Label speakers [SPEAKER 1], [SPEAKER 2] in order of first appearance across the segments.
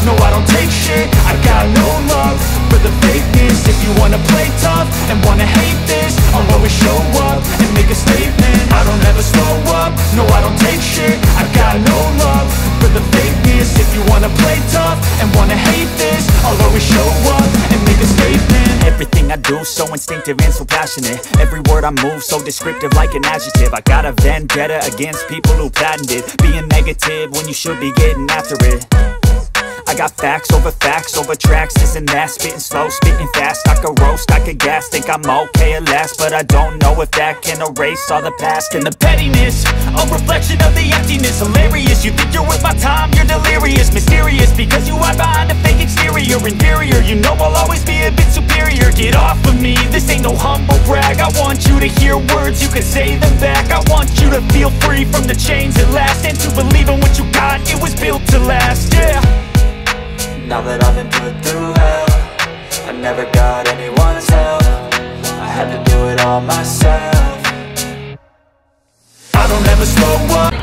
[SPEAKER 1] no I don't take shit. I got no love for the fakeness. If you wanna play tough and wanna hate this, I'll always show up and make a statement. I don't ever slow up, no I don't take shit. I got no love for the fakeness. If you wanna play tough and wanna hate this, I'll always show up and make a statement. Everything I do so instinctive and so passionate. Every word I move so descriptive like an adjective. I got a vendetta against people who patented being negative when you should be getting after it. I got facts over tracks, this and that. Spitting slow, spitting fast, I could roast, I could gas. Think I'm okay at last, but I don't know if that can erase all the past. And the pettiness, a reflection of the emptiness. Hilarious, you think you're worth my time, you're delirious. Mysterious, because you hide behind a fake exterior. Inferior, you know I'll always be a bit superior. Get off of me, this ain't no humble brag. I want you to hear words, you can say them back. I want you to feel free from the chains at last, and to believe in what you got, it was built to last, yeah.
[SPEAKER 2] Now that I've been put through hell, I never got anyone's help. I had to do it all myself.
[SPEAKER 1] I don't ever slow up.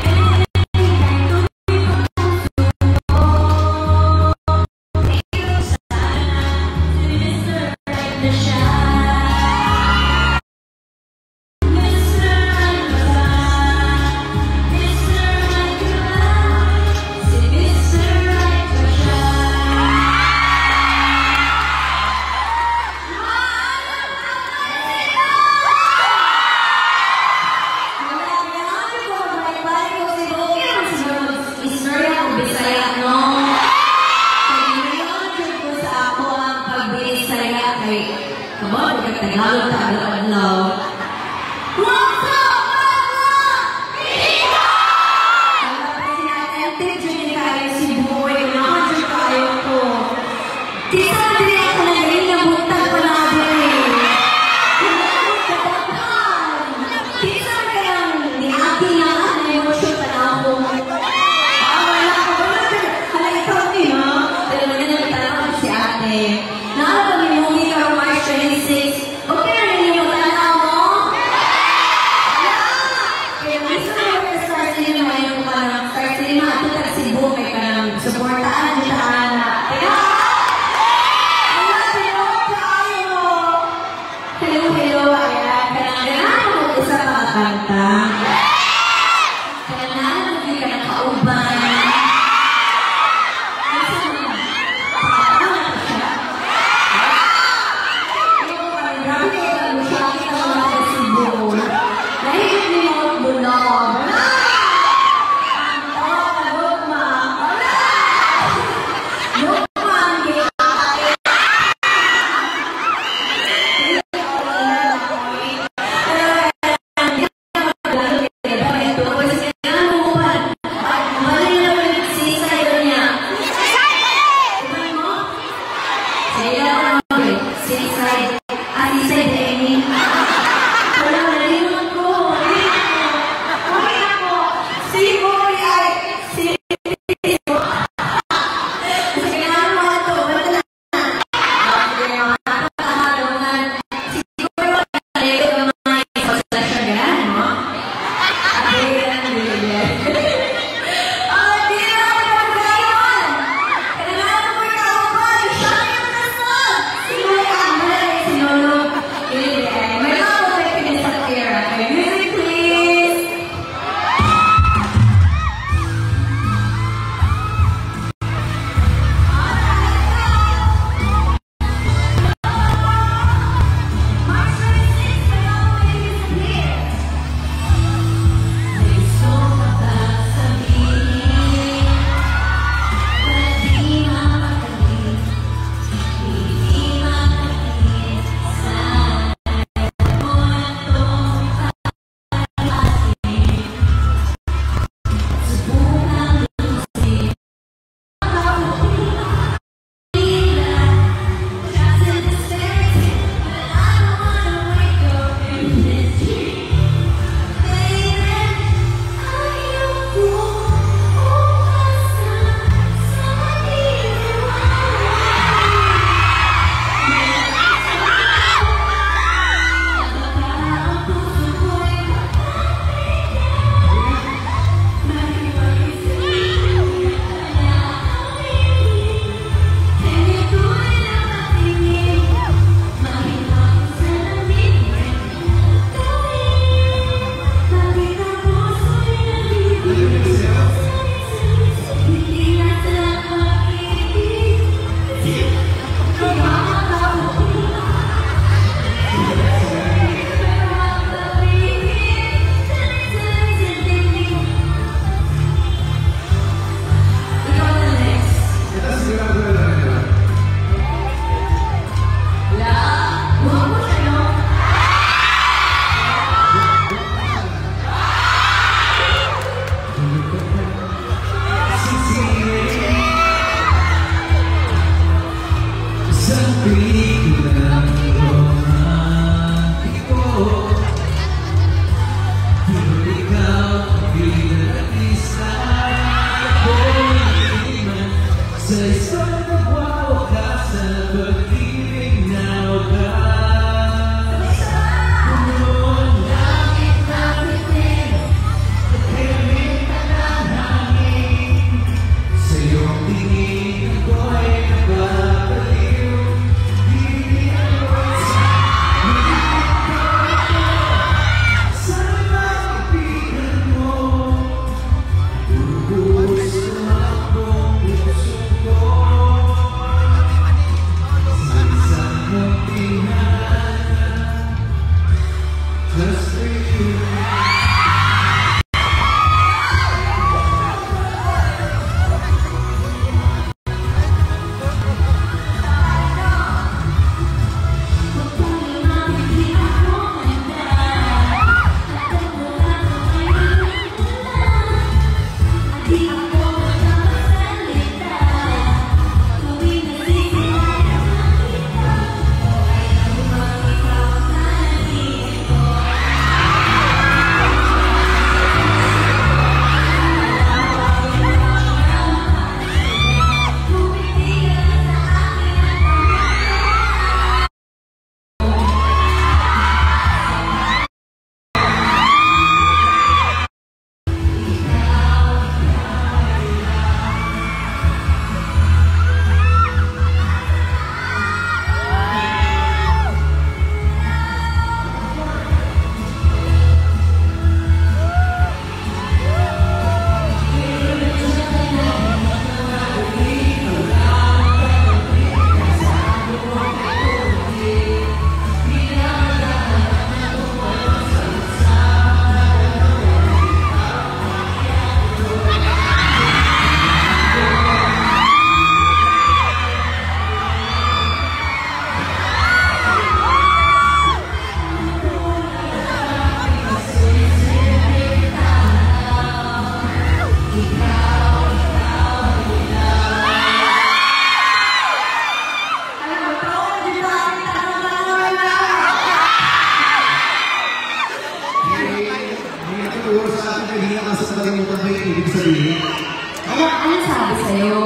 [SPEAKER 3] Ano sabi sa'yo?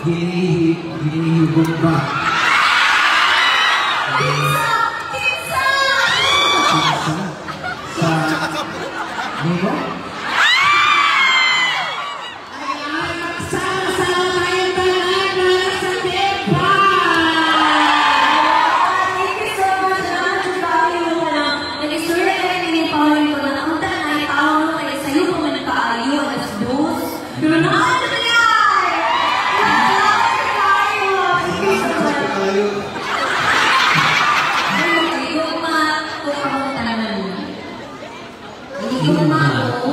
[SPEAKER 4] Hinihigod ba?
[SPEAKER 3] Pizza! Pizza!
[SPEAKER 4] Sa... Ano?
[SPEAKER 3] Sama-sama tayong banana sa diba! Thank you so much naman sa tayo na nag-istorya ka rin yung pawin ko na ang tanay tao na kayo sa'yo kung may nagkaayo at as dos. Pero na ano na yan? Nagkakasya tayo! Thank you so much! Ay, magigugma kung ako talaman. Magigugma ako.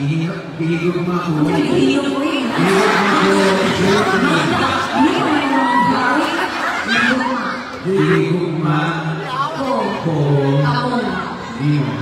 [SPEAKER 4] Hinihigod ako.
[SPEAKER 3] Magigugma ko eh.
[SPEAKER 4] Hinihigod
[SPEAKER 3] Ako.
[SPEAKER 4] ako.
[SPEAKER 3] Ako.
[SPEAKER 4] Iyo.